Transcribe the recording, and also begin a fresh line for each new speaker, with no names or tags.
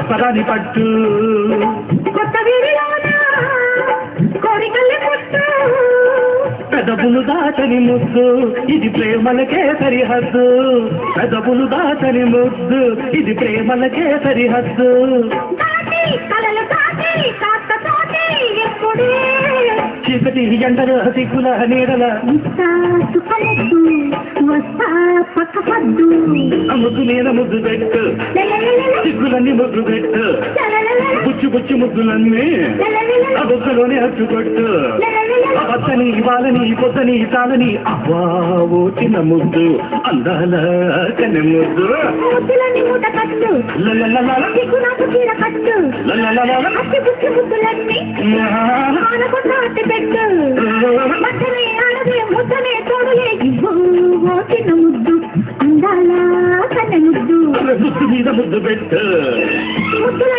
పరపరాని పట్టు పెదవులు దాచని ముద్దు ఇది ప్రేమలకే సరిహద్దు పెదవులు దాచని ముద్దు ఇది ప్రేమలకే సరిహద్దు చీకటి ఎండల సిగ్గుల నీడల ముద్దు మీద ముద్దు పెట్టు సిగ్గులన్నీ ముద్దు పెట్టు బుచ్చు బుచ్చు ముద్దులన్నీ ఆ బొక్కలోనే హచ్చుకొట్టు పచ్చని వాళ్ళని పొద్దని తాళని అవ్వావో చిన్న ముద్దు అందాల కన్నె ముద్దు
చిన్న ముద్దు అందాల కన్నె ముద్దు
ముద్దు మీద ముద్దు పెట్టు
ముద్దుల